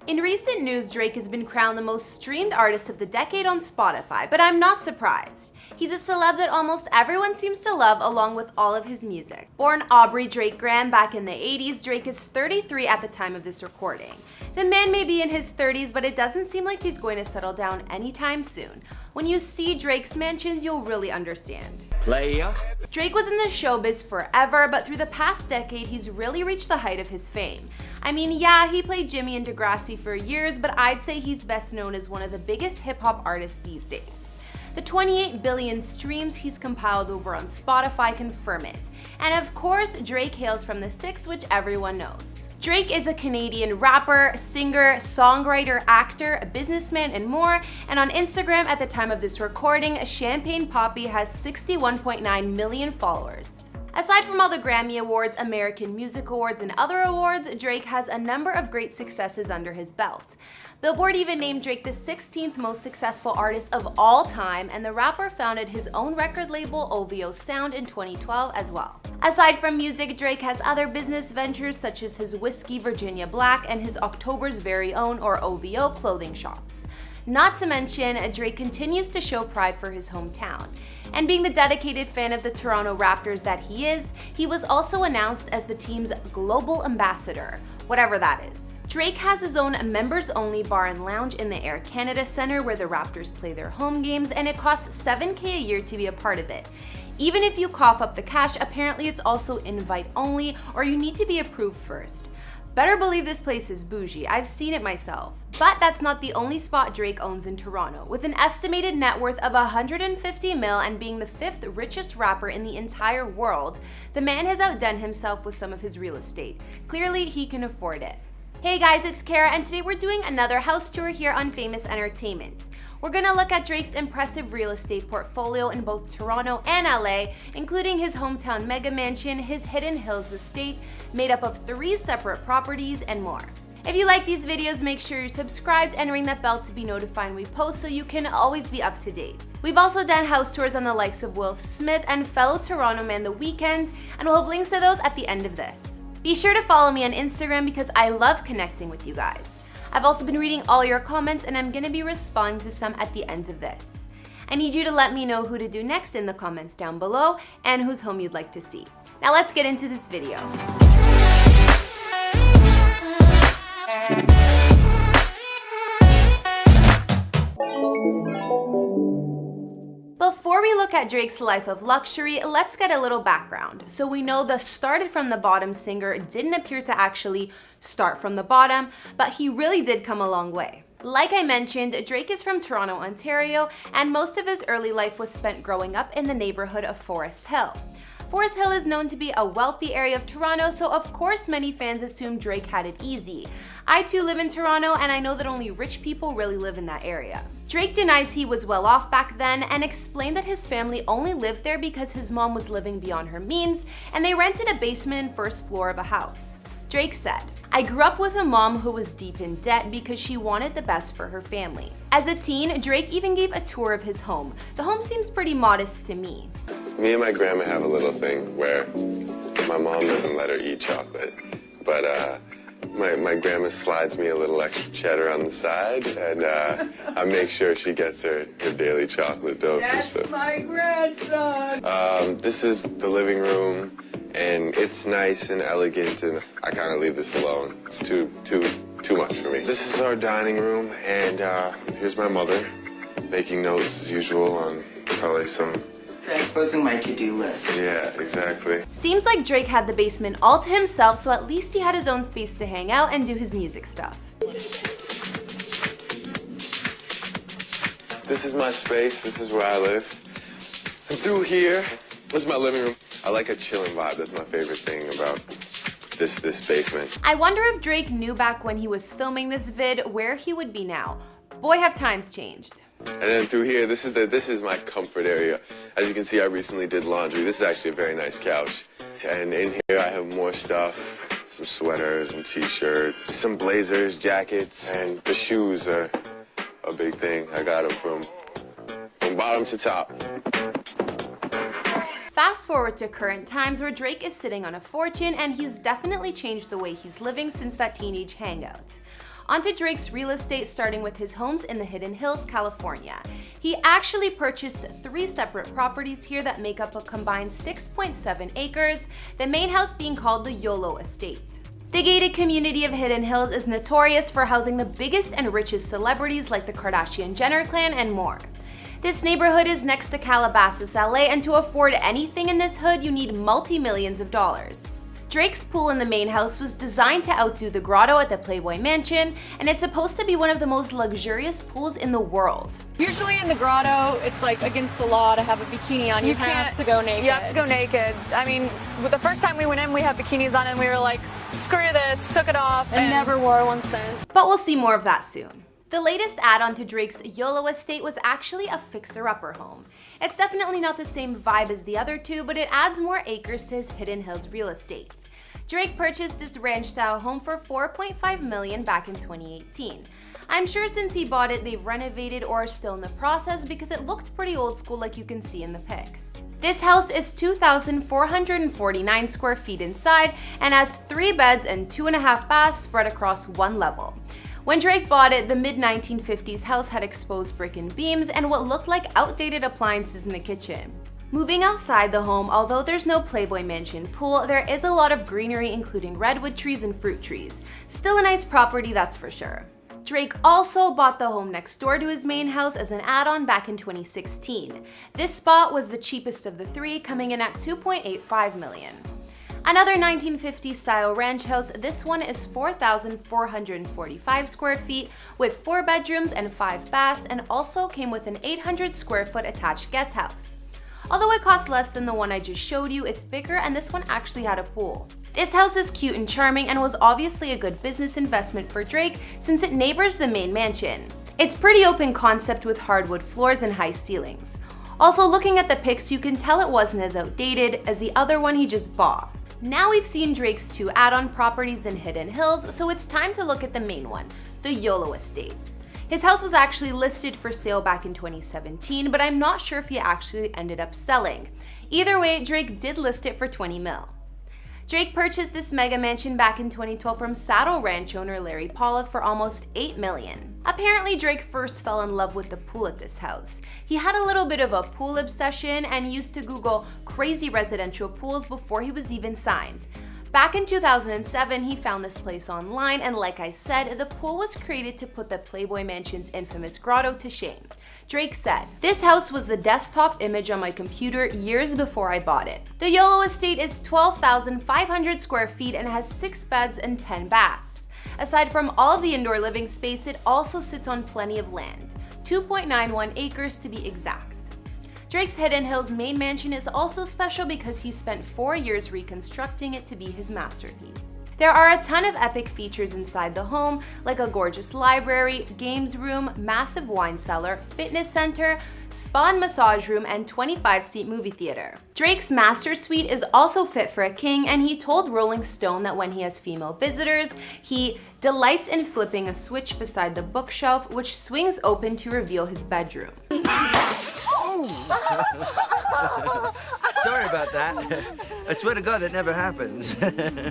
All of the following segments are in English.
In recent news, Drake has been crowned the most streamed artist of the decade on Spotify, but I'm not surprised. He's a celeb that almost everyone seems to love along with all of his music. Born Aubrey Drake Graham back in the 80s, Drake is 33 at the time of this recording. The man may be in his 30s, but it doesn't seem like he's going to settle down anytime soon. When you see Drake's mansions, you'll really understand. Playa. Drake was in the showbiz forever, but through the past decade, he's really reached the height of his fame. I mean, yeah, he played Jimmy and Degrassi for years, but I'd say he's best known as one of the biggest hip-hop artists these days. The 28 billion streams he's compiled over on Spotify confirm it. And of course, Drake hails from the 6, which everyone knows. Drake is a Canadian rapper, singer, songwriter, actor, a businessman, and more. And on Instagram at the time of this recording, Champagne Poppy has 61.9 million followers. Aside from all the Grammy Awards, American Music Awards, and other awards, Drake has a number of great successes under his belt. Billboard even named Drake the 16th most successful artist of all time, and the rapper founded his own record label, OVO Sound, in 2012 as well. Aside from music, Drake has other business ventures such as his Whiskey Virginia Black and his October's Very Own, or OVO, clothing shops. Not to mention, Drake continues to show pride for his hometown. And being the dedicated fan of the Toronto Raptors that he is, he was also announced as the team's global ambassador, whatever that is. Drake has his own members-only bar and lounge in the Air Canada Centre where the Raptors play their home games, and it costs $7,000 a year to be a part of it. Even if you cough up the cash, apparently it's also invite only, or you need to be approved first. Better believe this place is bougie, I've seen it myself. But that's not the only spot Drake owns in Toronto. With an estimated net worth of $150 mil and being the 5th richest rapper in the entire world, the man has outdone himself with some of his real estate. Clearly, he can afford it. Hey guys, it's Kara, and today we're doing another house tour here on Famous Entertainment. We're gonna look at Drake's impressive real estate portfolio in both Toronto and LA, including his hometown mega mansion, his Hidden Hills estate, made up of 3 separate properties, and more. If you like these videos, make sure you're subscribed and ring that bell to be notified when we post so you can always be up to date. We've also done house tours on the likes of Will Smith and fellow Toronto man The Weeknd, and we'll have links to those at the end of this. Be sure to follow me on Instagram because I love connecting with you guys. I've also been reading all your comments and I'm gonna be responding to some at the end of this. I need you to let me know who to do next in the comments down below and whose home you'd like to see. Now let's get into this video. Before we look at Drake's life of luxury, let's get a little background. So we know the started from the bottom singer didn't appear to actually start from the bottom, but he really did come a long way. Like I mentioned, Drake is from Toronto, Ontario, and most of his early life was spent growing up in the neighborhood of Forest Hill. Forest Hill is known to be a wealthy area of Toronto, so of course many fans assume Drake had it easy. I too live in Toronto, and I know that only rich people really live in that area. Drake denies he was well off back then and explained that his family only lived there because his mom was living beyond her means and they rented a basement and first floor of a house. Drake said, "I grew up with a mom who was deep in debt because she wanted the best for her family." As a teen, Drake even gave a tour of his home. The home seems pretty modest to me. Me and my grandma have a little thing where my mom doesn't let her eat chocolate, but my grandma slides me a little extra cheddar on the side, and I make sure she gets her daily chocolate dose. That's my grandson. This is the living room, and it's nice and elegant, and I kind of leave this alone. It's too much for me. This is our dining room, and here's my mother making notes as usual on probably some. Transposing my to-do list. Yeah, exactly. Seems like Drake had the basement all to himself, so at least he had his own space to hang out and do his music stuff. This is my space, this is where I live. And through here, this is my living room. I like a chilling vibe, that's my favorite thing about this basement. I wonder if Drake knew back when he was filming this vid where he would be now. Boy, have times changed. And then through here, this is my comfort area. As you can see, I recently did laundry. This is actually a very nice couch. And in here I have more stuff, some sweaters and t-shirts, some blazers, jackets, and the shoes are a big thing. I got them from bottom to top. Fast forward to current times where Drake is sitting on a fortune and he's definitely changed the way he's living since that teenage hangout. Onto Drake's real estate, starting with his homes in the Hidden Hills, California. He actually purchased 3 separate properties here that make up a combined 6.7 acres, the main house being called the Yolo estate. The gated community of Hidden Hills is notorious for housing the biggest and richest celebrities like the Kardashian-Jenner clan and more. This neighborhood is next to Calabasas, LA, and to afford anything in this hood, you need multi-millions of dollars. Drake's pool in the main house was designed to outdo the grotto at the Playboy Mansion, and it's supposed to be one of the most luxurious pools in the world. Usually in the grotto, it's like against the law to have a bikini on. You have to go naked. You have to go naked. I mean, the first time we went in, we had bikinis on and we were like, screw this, took it off, and never wore one since. But we'll see more of that soon. The latest add-on to Drake's Yolo estate was actually a fixer-upper home. It's definitely not the same vibe as the other two, but it adds more acres to his Hidden Hills real estate. Drake purchased this ranch-style home for $4.5 million back in 2018. I'm sure since he bought it, they've renovated or are still in the process because it looked pretty old school like you can see in the pics. This house is 2,449 square feet inside and has 3 beds and 2.5 baths spread across 1 level. When Drake bought it, the mid-1950s house had exposed brick and beams and what looked like outdated appliances in the kitchen. Moving outside the home, although there's no Playboy Mansion pool, there is a lot of greenery including redwood trees and fruit trees. Still a nice property, that's for sure. Drake also bought the home next door to his main house as an add-on back in 2016. This spot was the cheapest of the 3, coming in at $2.85 million. Another 1950s style ranch house, this one is 4,445 square feet with 4 bedrooms and 5 baths, and also came with an 800 square foot attached guest house. Although it costs less than the one I just showed you, it's bigger and this one actually had a pool. This house is cute and charming and was obviously a good business investment for Drake since it neighbors the main mansion. It's pretty open concept with hardwood floors and high ceilings. Also, looking at the pics, you can tell it wasn't as outdated as the other one he just bought. Now we've seen Drake's 2 add-on properties in Hidden Hills, so it's time to look at the main one, the Yolo estate. His house was actually listed for sale back in 2017, but I'm not sure if he actually ended up selling. Either way, Drake did list it for $20 million. Drake purchased this mega mansion back in 2012 from Saddle Ranch owner Larry Pollock for almost $8 million. Apparently, Drake first fell in love with the pool at this house. He had a little bit of a pool obsession and used to Google crazy residential pools before he was even signed. Back in 2007, he found this place online, and like I said, the pool was created to put the Playboy Mansion's infamous grotto to shame. Drake said, "This house was the desktop image on my computer years before I bought it." The Yolo estate is 12,500 square feet and has 6 beds and 10 baths. Aside from all of the indoor living space, it also sits on plenty of land, 2.91 acres to be exact. Drake's Hidden Hills main mansion is also special because he spent 4 years reconstructing it to be his masterpiece. There are a ton of epic features inside the home, like a gorgeous library, games room, massive wine cellar, fitness center, spa and massage room, and 25-seat movie theater. Drake's master suite is also fit for a king, and he told Rolling Stone that when he has female visitors, he delights in flipping a switch beside the bookshelf, which swings open to reveal his bedroom. Sorry about that. I swear to God that never happens.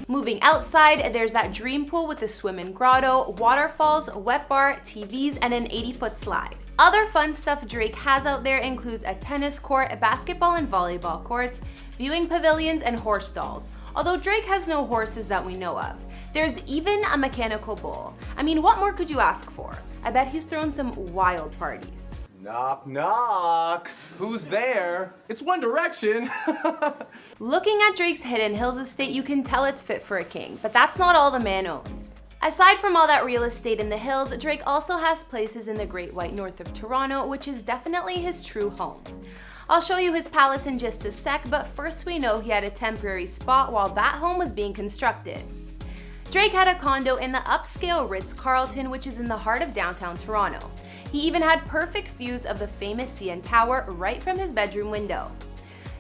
Moving outside, there's that dream pool with a swim-in grotto, waterfalls, wet bar, TVs, and an 80-foot slide. Other fun stuff Drake has out there includes a tennis court, basketball and volleyball courts, viewing pavilions, and horse stalls. Although Drake has no horses that we know of. There's even a mechanical bull. I mean, what more could you ask for? I bet he's thrown some wild parties. Knock, knock. Who's there? It's One Direction. Looking at Drake's Hidden Hills estate, you can tell it's fit for a king, but that's not all the man owns. Aside from all that real estate in the hills, Drake also has places in the Great White North of Toronto, which is definitely his true home. I'll show you his palace in just a sec, but first we know he had a temporary spot while that home was being constructed. Drake had a condo in the upscale Ritz-Carlton, which is in the heart of downtown Toronto. He even had perfect views of the famous CN Tower right from his bedroom window.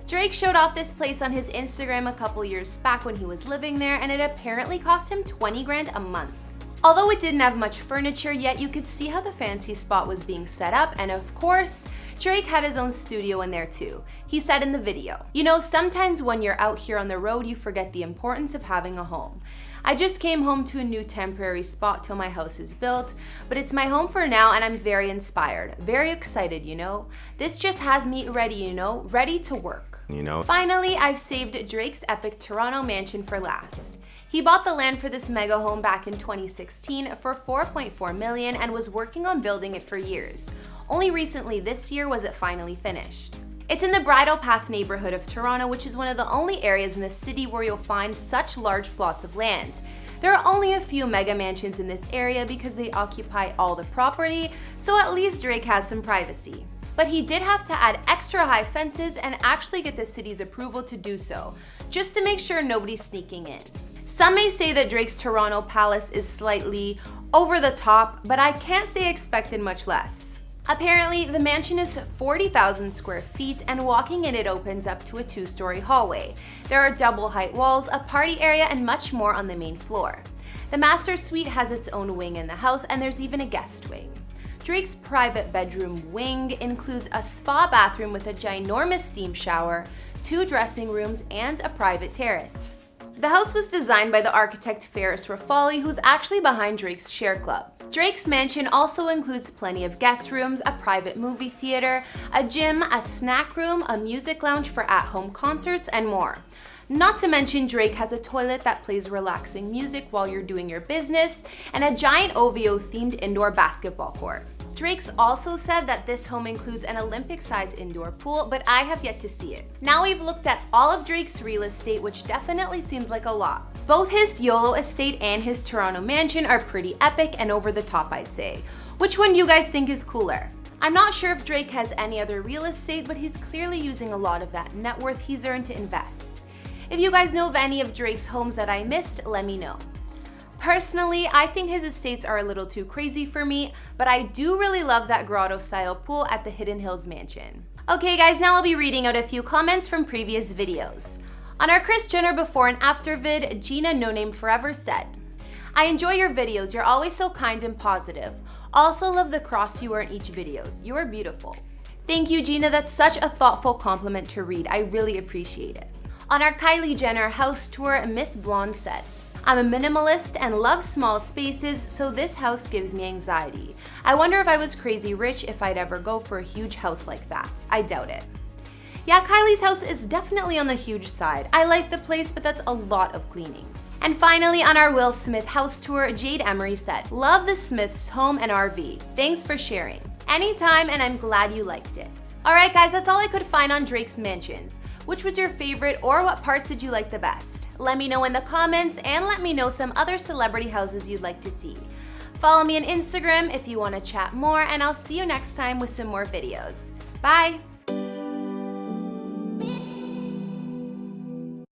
Drake showed off this place on his Instagram a couple years back when he was living there, and it apparently cost him 20 grand a month. Although it didn't have much furniture yet, you could see how the fancy spot was being set up, and of course, Drake had his own studio in there too. He said in the video, "You know, sometimes when you're out here on the road, you forget the importance of having a home. I just came home to a new temporary spot till my house is built, but it's my home for now and I'm very inspired, very excited, you know? This just has me ready, you know, ready to work. Finally, I've saved Drake's epic Toronto mansion for last. He bought the land for this mega home back in 2016 for $4.4 million and was working on building it for years. Only recently this year was it finally finished. It's in the Bridle Path neighborhood of Toronto, which is one of the only areas in the city where you'll find such large plots of land. There are only a few mega mansions in this area because they occupy all the property, so at least Drake has some privacy. But he did have to add extra high fences and actually get the city's approval to do so, just to make sure nobody's sneaking in. Some may say that Drake's Toronto palace is slightly over the top, but I can't say I expected much less. Apparently, the mansion is 40,000 square feet, and walking in it opens up to a 2-story hallway. There are double height walls, a party area, and much more on the main floor. The master suite has its own wing in the house, and there's even a guest wing. Drake's private bedroom wing includes a spa bathroom with a ginormous steam shower, 2 dressing rooms, and a private terrace. The house was designed by the architect Ferris Rafali, who's actually behind Drake's Share Club. Drake's mansion also includes plenty of guest rooms, a private movie theater, a gym, a snack room, a music lounge for at-home concerts, and more. Not to mention, Drake has a toilet that plays relaxing music while you're doing your business, and a giant OVO-themed indoor basketball court. Drake's also said that this home includes an Olympic-sized indoor pool, but I have yet to see it. Now we've looked at all of Drake's real estate, which definitely seems like a lot. Both his Yolo estate and his Toronto mansion are pretty epic and over the top, I'd say. Which one do you guys think is cooler? I'm not sure if Drake has any other real estate, but he's clearly using a lot of that net worth he's earned to invest. If you guys know of any of Drake's homes that I missed, let me know. Personally, I think his estates are a little too crazy for me, but I do really love that grotto-style pool at the Hidden Hills mansion. Okay guys, now I'll be reading out a few comments from previous videos. On our Kris Jenner before and after vid, Gina No Name Forever said, "I enjoy your videos, you're always so kind and positive. Also love the cross you wear in each videos. You are beautiful." Thank you, Gina, that's such a thoughtful compliment to read. I really appreciate it. On our Kylie Jenner house tour, Miss Blonde said, "I'm a minimalist and love small spaces, so this house gives me anxiety. I wonder if I was crazy rich if I'd ever go for a huge house like that. I doubt it." Yeah, Kylie's house is definitely on the huge side. I like the place, but that's a lot of cleaning. And finally, on our Will Smith house tour, Jade Emery said, "Love the Smiths home and RV. Thanks for sharing. Anytime, and I'm glad you liked it." Alright guys, that's all I could find on Drake's mansions. Which was your favorite, or what parts did you like the best? Let me know in the comments, and let me know some other celebrity houses you'd like to see. Follow me on Instagram if you want to chat more, and I'll see you next time with some more videos. Bye!